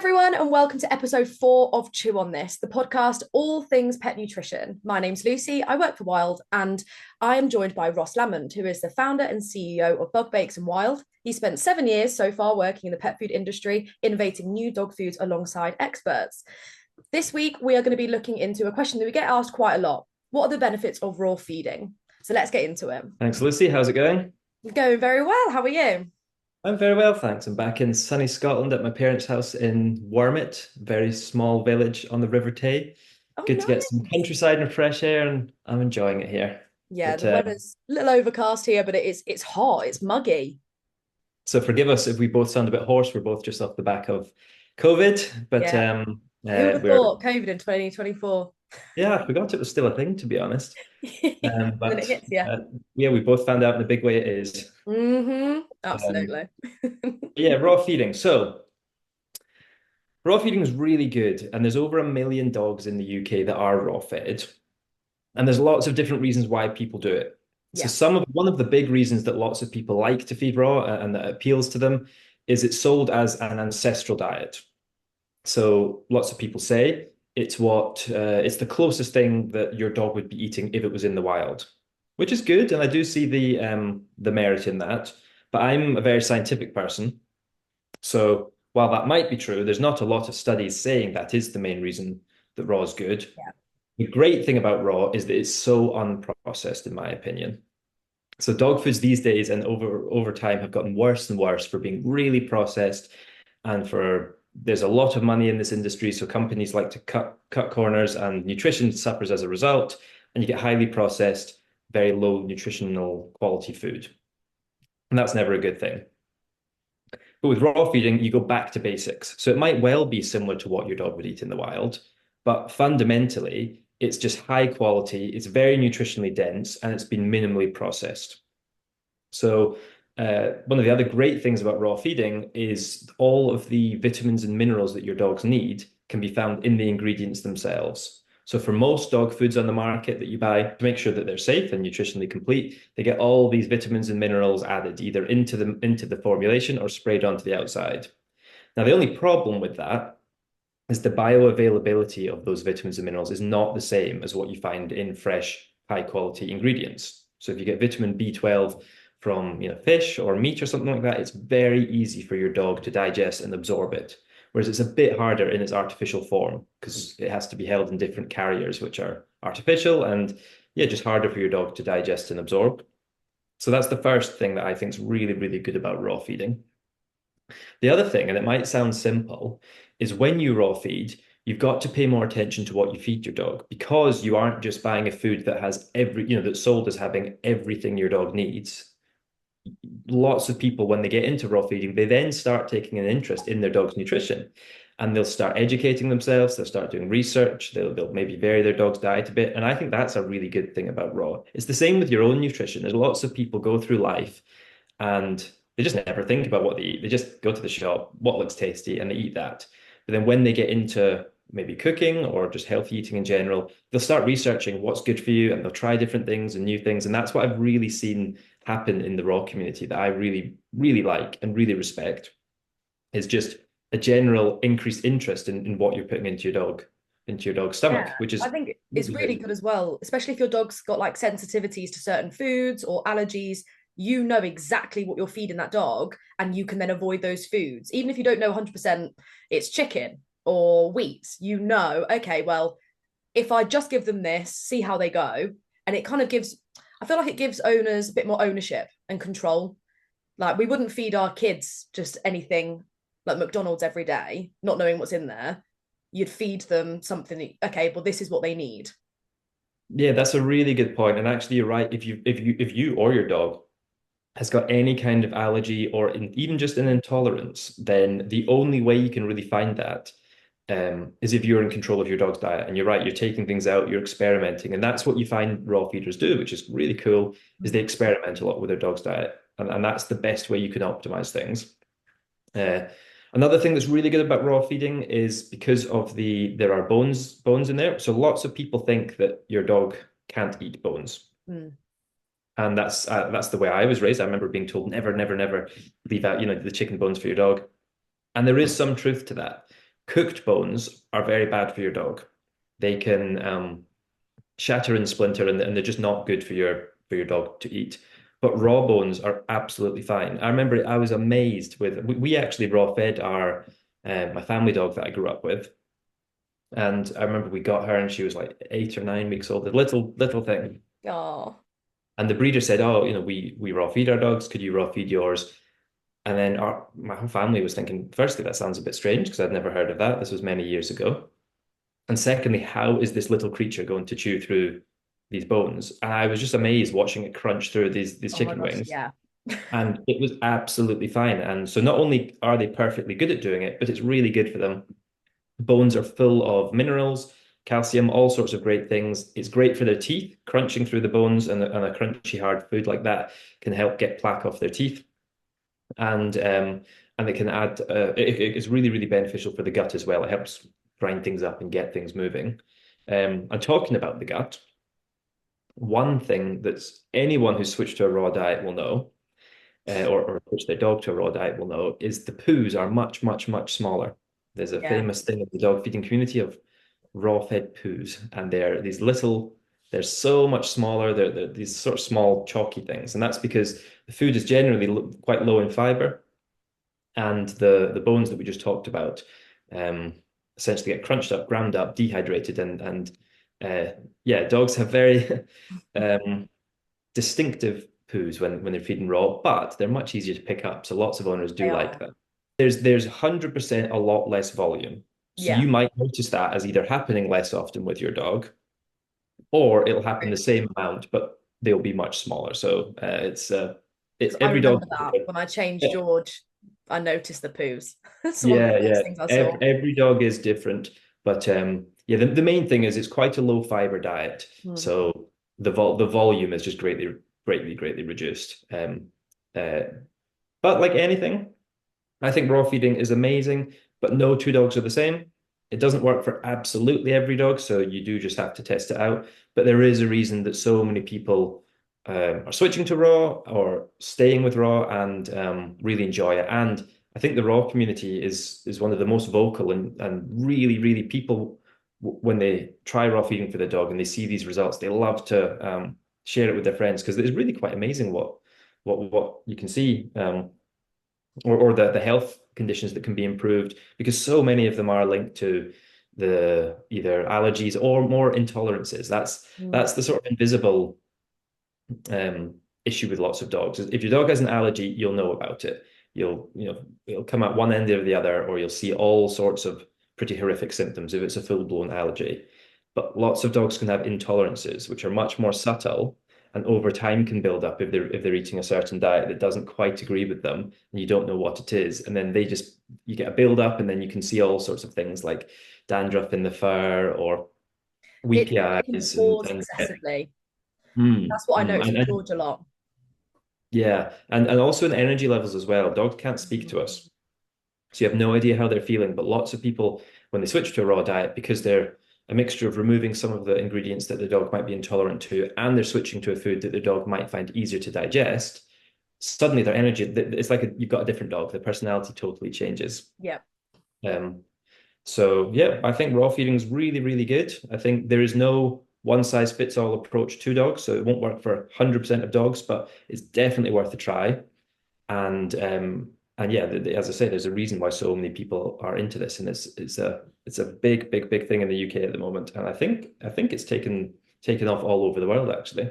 everyone, and welcome to episode 4 of Chew on This, the podcast all things pet nutrition. My name's Lucy, I work for Wild, and I am joined by Ross Lamond, who is the founder and CEO of Bug Bakes and Wild. He spent 7 years so far working in the pet food industry, innovating new dog foods alongside experts. This week, we are going to be looking into a question that we get asked quite a lot. What are the benefits of raw feeding? So let's get into it. Thanks, Lucy. How's it going? Going very well. How are you? I'm very well, thanks. I'm back in sunny Scotland at my parents' house in Wormit, very small village on the River Tay. Oh, Good to get some nice. countryside and fresh air, and I'm enjoying it here. Yeah, But the weather's a little overcast here, but it's hot. It's muggy. so forgive us if we both sound a bit hoarse. We're both just off the back of COVID, but Yeah. Who would have we're thought COVID in 2024? yeah, I forgot it was still a thing, to be honest. And then it But hits you. yeah, we both found out in a big way it is. Um, Absolutely. yeah, raw feeding. So. Raw feeding is really good, and there's over 1 million dogs in the UK that are raw fed, and there's lots of different reasons why people do it. So Yeah. one of the big reasons that lots of people like to feed raw and that appeals to them is it's sold as an ancestral diet. So lots of people say it's the closest thing that your dog would be eating if it was in the wild, which is good, and I do see the merit in that. But I'm a very scientific person, so while that might be true, there's not a lot of studies saying that is the main reason that raw is good. Yeah. The great thing about raw is that it's so unprocessed, in my opinion. So dog foods these days and over time have gotten worse and worse for being really processed, and for there's a lot of money in this industry. So companies like to cut corners, and nutrition suffers as a result, and you get highly processed, very low nutritional quality food. And that's never a good thing. But with raw feeding, you go back to basics. So it might well be similar to what your dog would eat in the wild, but fundamentally, it's just high quality, it's very nutritionally dense, and it's been minimally processed. So, one of the other great things about raw feeding is all of the vitamins and minerals that your dogs need can be found in the ingredients themselves. So, for most dog foods on the market that you buy, to make sure that they're safe and nutritionally complete, they get all these vitamins and minerals added either into the formulation or sprayed onto the outside. Now, the only problem with that is the bioavailability of those vitamins and minerals is not the same as what you find in fresh, high quality ingredients. So if you get vitamin B12 from fish or meat or something like that, it's very easy for your dog to digest and absorb it. Whereas it's a bit harder in its artificial form because it has to be held in different carriers, which are artificial and yeah, just harder for your dog to digest and absorb. So that's the first thing that I think is really, really good about raw feeding. The other thing, and it might sound simple, is when you raw feed, you've got to pay more attention to what you feed your dog because you aren't just buying a food that has that's sold as having everything your dog needs. Lots of people, when they get into raw feeding, they then start taking an interest in their dog's nutrition and they'll start educating themselves, they'll start doing research, they'll maybe vary their dog's diet a bit. And I think that's a really good thing about raw. It's the same with your own nutrition. There's lots of people go through life and they just never think about what they eat. They just go to the shop, what looks tasty, and they eat that. But then when they get into maybe cooking or just healthy eating in general, they'll start researching what's good for you and they'll try different things and new things. And that's what I've really seen happen in the raw community that I really, really like and really respect is just a general increased interest in what you're putting into your dog's Yeah, stomach, which I is think it's really really good. good as well, especially if your dog's got like sensitivities to certain foods or allergies. You know exactly what you're feeding that dog, and you can then avoid those foods. Even if you don't know 100% it's chicken or wheat, you know, okay, well, if I just give them this, see how they go. And it kind of gives, I feel like it gives owners a bit more ownership and control. Like we wouldn't feed our kids just anything like McDonald's every day, not knowing what's in there. You'd feed them something, okay, well, this is what they need. Yeah, that's a really good point. And actually, you're right. If you or your dog has got any kind of allergy or even just an intolerance, then the only way you can really find that is if you're in control of your dog's diet. And you're right, you're taking things out, you're experimenting. And that's what you find raw feeders do, which is really cool, is they experiment a lot with their dog's diet. And that's the best way you can optimize things. Uh, Another thing that's really good about raw feeding is because of there are bones in there. So lots of people think that your dog can't eat bones. Mm. And that's the way I was raised. I remember being told never, never, never leave out, the chicken bones for your dog. And there is some truth to that. cooked bones are very bad for your dog. They can shatter and splinter, and they're just not good for your dog to eat. But raw bones are absolutely fine. I remember I was amazed with we actually raw fed our my family dog that I grew up with, and I remember we got her and she was like 8 or 9 weeks old, a little thing. Oh, And the breeder said, "Oh, we raw feed our dogs. Could you raw feed yours?" And then my whole family was thinking, firstly, that sounds a bit strange because I'd never heard of that. This was many years ago. And secondly, how is this little creature going to chew through these bones? And I was just amazed watching it crunch through these oh my chicken gosh, wings. yeah. And it was absolutely fine. And so not only are they perfectly good at doing it, but it's really good for them. Bones are full of minerals, calcium, all sorts of great things. It's great for their teeth. Crunching through the bones and a crunchy hard food like that can help get plaque off their teeth. And it can add it's really, really beneficial for the gut as well. It helps grind things up and get things moving. And talking about the gut, one thing that's anyone who's switched to a raw diet will know, or switched their dog to a raw diet will know, is the poos are much, much, much smaller. There's a Yeah. famous thing in the dog feeding community of raw fed poos, and they're these little, they're so much smaller. They're these sort of small, chalky things, and that's because the food is generally quite low in fiber, and the bones that we just talked about um, essentially get crunched up, ground up, dehydrated, and yeah, dogs have very um, distinctive poos when they're feeding raw, but they're much easier to pick up. So lots of owners They do like are. that. There's 100% a lot less volume. So Yeah. you might notice that as either happening less often with your dog, or it'll happen the same amount, but they'll be much smaller. So it's Because I every dog. remember that when I changed Yeah, George, I noticed the poos. It's one of the yeah, first yeah. things I saw. Every dog is different, but yeah, the main thing is it's quite a low fiber diet, Hmm. so the volume is just greatly reduced. Uh, but like anything, I think raw feeding is amazing, but no two dogs are the same. It doesn't work for absolutely every dog, so you do just have to test it out. But there is a reason that so many people are switching to raw or staying with raw and really enjoy it. And I think the raw community is one of the most vocal and really people when they try raw feeding for their dog and they see these results, they love to share it with their friends because it's really quite amazing what you can see. Or the health conditions that can be improved because so many of them are linked to the either allergies or more intolerances. Hmm. That's the sort of invisible um, issue with lots of dogs. If your dog has an allergy, you'll know about it. It'll come at one end or the other, or you'll see all sorts of pretty horrific symptoms if it's a full-blown allergy. But lots of dogs can have intolerances, which are much more subtle and over time can build up if they're eating a certain diet that doesn't quite agree with them and you don't know what it is. And then you get a build up and then you can see all sorts of things like dandruff in the fur or weepy It can eyes pause and excessively. mm, That's what I mm, noticed with and George a lot. yeah, and also in energy levels as well. Dogs can't speak to us. So you have no idea how they're feeling. But lots of people, when they switch to a raw diet, because they're a mixture of removing some of the ingredients that the dog might be intolerant to, and they're switching to a food that the dog might find easier to digest, suddenly their energy, it's like you've got a different dog. Their personality totally changes. Yeah. Um, so yeah, I think raw feeding is really good. I think there is no one size fits all approach to dogs, so it won't work for 100% of dogs, but it's definitely worth a try. And yeah, as I say, there's a reason why so many people are into this, and it's a big thing in the UK at the moment. And I think it's taken off all over the world actually.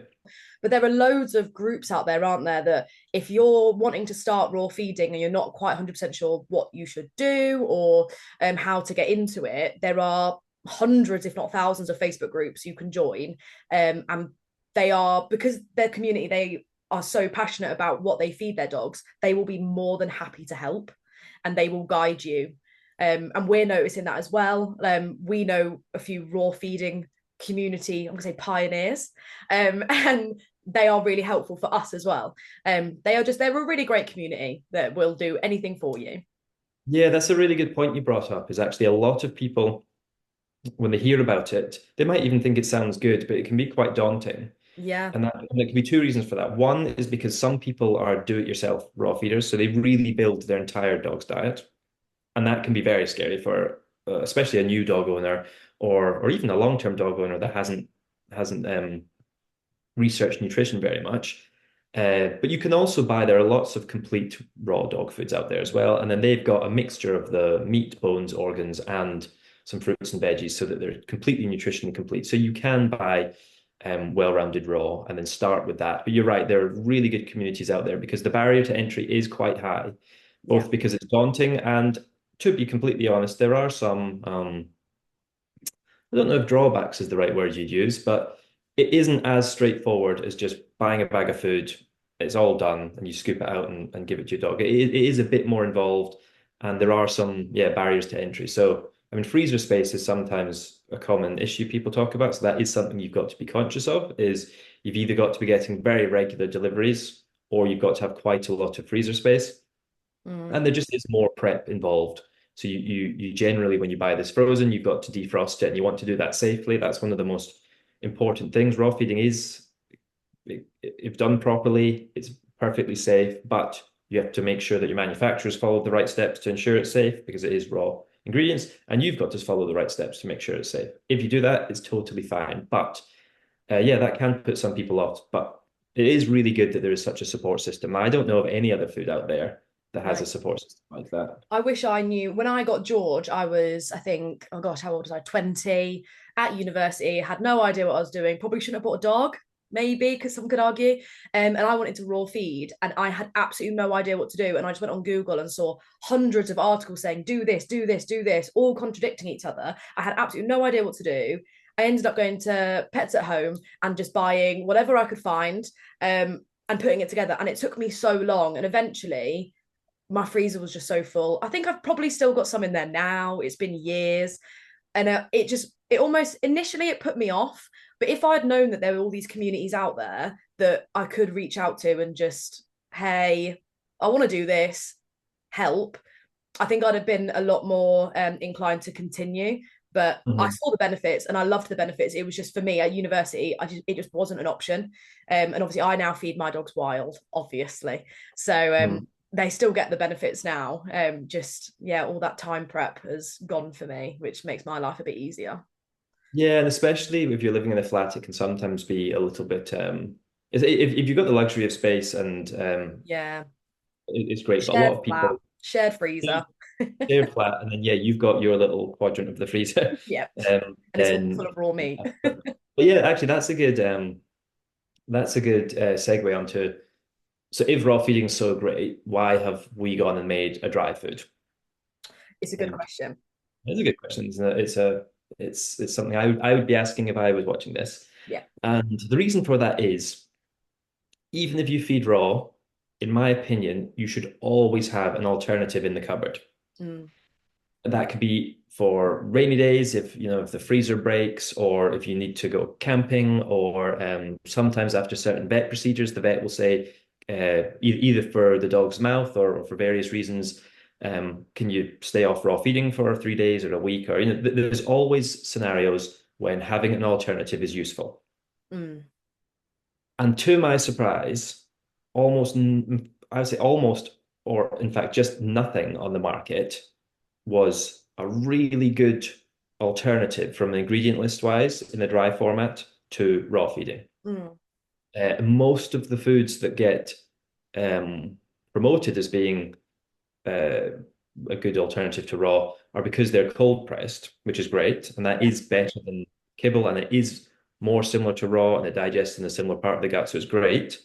But there are loads of groups out there, aren't there, that if you're wanting to start raw feeding and you're not quite 100% sure what you should do or how to get into it, there are hundreds, if not thousands, of Facebook groups you can join. And they are, because their community, they are so passionate about what they feed their dogs, they will be more than happy to help and they will guide you. And we're noticing that as well. We know a few raw feeding community, I'm gonna say pioneers, and they are really helpful for us as well. They're a really great community that will do anything for you. Yeah, that's a really good point you brought up, is actually a lot of people, when they hear about it, they might even think it sounds good, but it can be quite daunting. Yeah. And there can be two reasons for that. One is because some people are do-it-yourself raw feeders, so they really build their entire dog's diet. And that can be very scary for especially a new dog owner or even a long-term dog owner that hasn't researched nutrition very much. But you can also buy, there are lots of complete raw dog foods out there as well. And then they've got a mixture of the meat, bones, organs, and some fruits and veggies so that they're completely nutritionally complete. So you can buy well-rounded raw and then start with that. But you're right, there are really good communities out there because the barrier to entry is quite high, Yeah. both because it's daunting and to be completely honest, there are some I don't know if drawbacks is the right word you'd use, but it isn't as straightforward as just buying a bag of food. It's all done and you scoop it out and give it to your dog. It is a bit more involved and there are some, yeah, barriers to entry. So, I mean, freezer space is sometimes a common issue people talk about. So that is something you've got to be conscious of is you've either got to be getting very regular deliveries or you've got to have quite a lot of freezer space. Mm. And there just is more prep involved. So you generally, when you buy this frozen, you've got to defrost it and you want to do that safely. That's one of the most important things. Raw feeding is, if done properly, it's perfectly safe, but you have to make sure that your manufacturers follow the right steps to ensure it's safe because it is raw ingredients, and you've got to follow the right steps to make sure it's safe. If you do that, it's totally fine. But yeah, that can put some people off. But it is really good that there is such a support system. I don't know of any other food out there that has No. a support system like that. I wish I knew. When I got George, I was, I think, oh gosh, how old was I? 20 at university, had no idea what I was doing. Probably shouldn't have bought a dog, maybe, because some could argue. And I wanted to raw feed, and I had absolutely no idea what to do. And I just went on Google and saw hundreds of articles saying, do this, do this, do this, all contradicting each other. I had absolutely no idea what to do. I ended up going to Pets at Home and just buying whatever I could find and putting it together. And it took me so long. And eventually, my freezer was just so full. I think I've probably still got some in there now. It's been years. And it almost initially it put me off. But if I'd known that there were all these communities out there that I could reach out to and just, hey, I want to do this, help, I think I'd have been a lot more inclined to continue. But I Mhm. saw the benefits and I loved the benefits. It was just for me at university, it just wasn't an option. And obviously, I now feed my dogs wild, obviously. So Mhm. they still get the benefits now. Just yeah, all that time prep has gone for me, which makes my life a bit easier. Yeah, and especially if you're living in a flat, it can sometimes be a little bit if you've got the luxury of space and Yeah, it's great. But a shared lot of flat, people shared freezer. share flat, and then yeah, you've got your little quadrant of the freezer. Yep, and it's all full Then of raw meat. but yeah, actually, that's a good segue onto. So if raw feeding is so great, why have we gone and made a dry food? It's a good Um, question. it's a good question, isn't it? It's something I would be asking if I was watching this. Yeah. And the reason for that is even if you feed raw, in my opinion, you should always have an alternative in the cupboard. Mm, That could be for rainy days if the freezer breaks or if you need to go camping or sometimes after certain vet procedures the vet will say either for the dog's mouth or for various reasons can you stay off raw feeding for 3 days or a week or there's always scenarios when having an alternative is useful. mm, And to my surprise, I would say almost, or in fact, just nothing on the market was a really good alternative from an ingredient list wise in a dry format to raw feeding. mm. Most of the foods that get promoted as being uh, a good alternative to raw are because they're cold pressed, which is great, and that Yeah. is better than kibble, and it is more similar to raw, and it digests in a similar part of the gut, so it's great.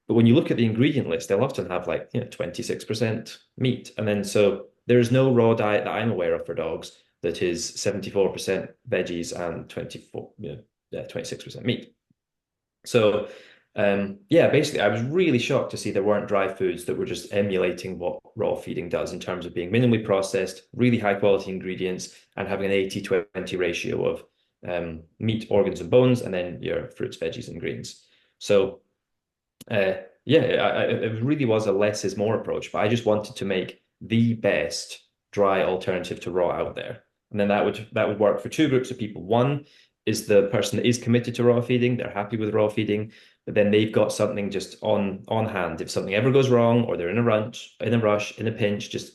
But when you look at the ingredient list, they'll often have 26% meat, and then so there is no raw diet that I'm aware of for dogs that is 74% veggies and 26% meat. So, yeah, basically, I was really shocked to see there weren't dry foods that were just emulating what raw feeding does in terms of being minimally processed, really high quality ingredients, and having an 80-20 ratio of meat, organs, and bones, and then your fruits, veggies, and greens. So, uh, yeah, it really was a less is more approach, but I just wanted to make the best dry alternative to raw out there. And then that would work for two groups of people. One is the person that is committed to raw feeding, they're happy with raw feeding, but then they've got something just on hand. If something ever goes wrong or they're in a rush, in a pinch, just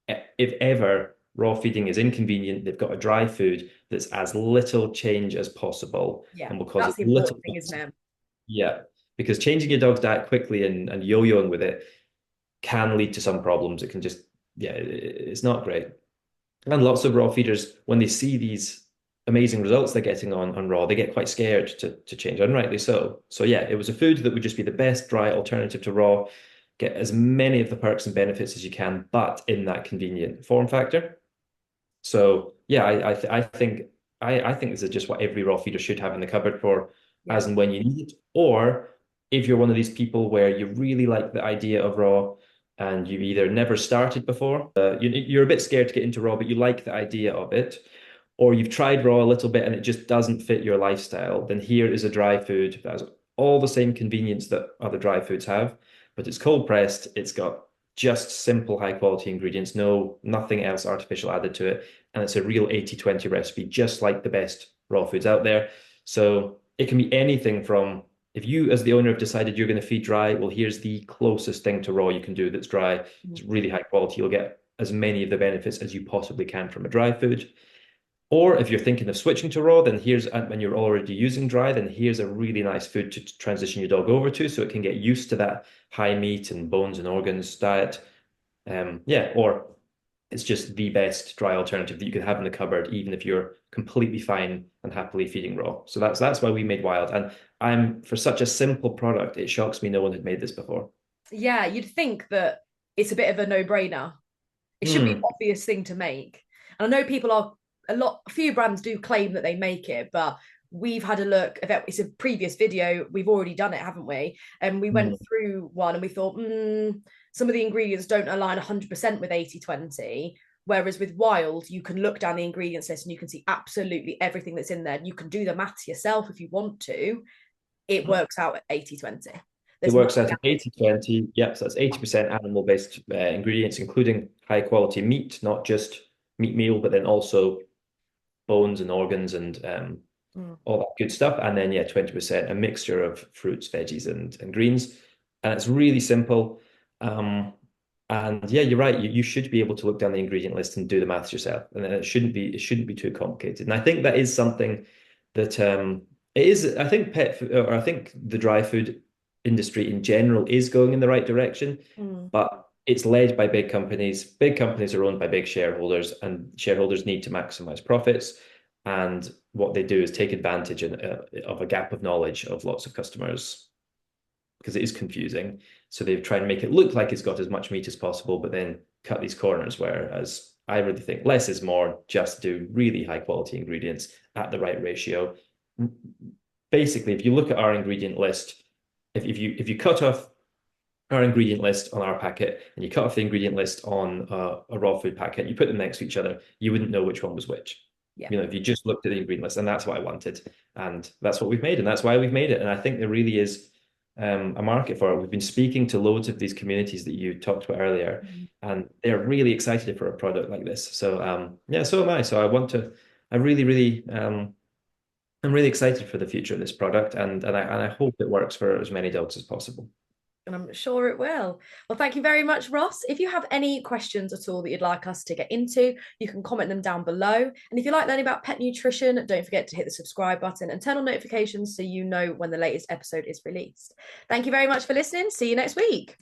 if ever raw feeding is inconvenient. They've got a dry food that's as little change as possible Yeah, and will cause that's as the little. important thing, isn't it? Yeah, because changing your dog's diet quickly and yo-yoing with it can lead to some problems. It can just, yeah, it's not great. And lots of raw feeders, when they see these amazing results they're getting on raw, they get quite scared to change, and rightly so. So yeah, it was a food that would just be the best dry alternative to raw. Get as many of the perks and benefits as you can, but in that convenient form factor. So yeah, I think this is just what every raw feeder should have in the cupboard for Yeah. as and when you need it. Or if you're one of these people where you really like the idea of raw and you've either never started before, you're a bit scared to get into raw, but you like the idea of it, or you've tried raw a little bit and it just doesn't fit your lifestyle, then here is a dry food that has all the same convenience that other dry foods have, but it's cold pressed. It's got just simple high quality ingredients, nothing else artificial added to it. And it's a real 80-20 recipe, just like the best raw foods out there. So it can be anything from if you, as the owner, have decided you're going to feed dry, well, here's the closest thing to raw you can do that's dry. It's really high quality. You'll get as many of the benefits as you possibly can from a dry food. Or if you're thinking of switching to raw, then here's, and you're already using dry, then here's a really nice food to transition your dog over to so it can get used to that high meat and bones and organs diet. Yeah, or it's just the best dry alternative that you can have in the cupboard, even if you're completely fine and happily feeding raw. So that's why we made Wild. And I'm for such a simple product, it shocks me no one had made this before. Yeah, you'd think that it's a bit of a no-brainer. It should be an Hmm. obvious thing to make. And I know people are a few brands do claim that they make it, but we've had a look. It's a previous video. We've already done it, haven't we? And we Hmm. went through one and we thought, some of the ingredients don't align 100% with 80-20. Whereas with Wild, you can look down the ingredients list and you can see absolutely everything that's in there. You can do the maths yourself if you want to. It works out at 80-20. It There's works nothing out at else. 80-20. Yep, so that's 80% animal-based ingredients, including high quality meat, not just meat meal, but then also bones and organs and Mm. all that good stuff. And then, yeah, 20% a mixture of fruits, veggies, and greens. And it's really simple. Um, and yeah, you're right. You should be able to look down the ingredient list and do the maths yourself. And then it shouldn't be too complicated. And I think that is something that it is, I think or I think the dry food industry in general is going in the right direction, Mm. but it's led by big companies. Big companies are owned by big shareholders, and shareholders need to maximize profits. And what they do is take advantage of a gap of knowledge of lots of customers because it is confusing. So they try and make it look like it's got as much meat as possible, but then cut these corners. Whereas I really think less is more, just do really high quality ingredients at the right ratio. Basically, if you look at our ingredient list, if you cut off our ingredient list on our packet and you cut off the ingredient list on a raw food packet and you put them next to each other, you wouldn't know which one was which. Yeah. If you just looked at the ingredient list, and that's what I wanted, and that's what we've made, and that's why we've made it. And I think there really is a market for it. We've been speaking to loads of these communities that you talked about earlier, Mm. and they're really excited for a product like this. So yeah, so am I. So I want to. I really, really, I'm really excited for the future of this product, and I hope it works for as many dogs as possible. And I'm sure it will. Well, thank you very much, Ross. If you have any questions at all that you'd like us to get into, you can comment them down below. And if you like learning about pet nutrition, don't forget to hit the subscribe button and turn on notifications so you know when the latest episode is released. Thank you very much for listening. See you next week.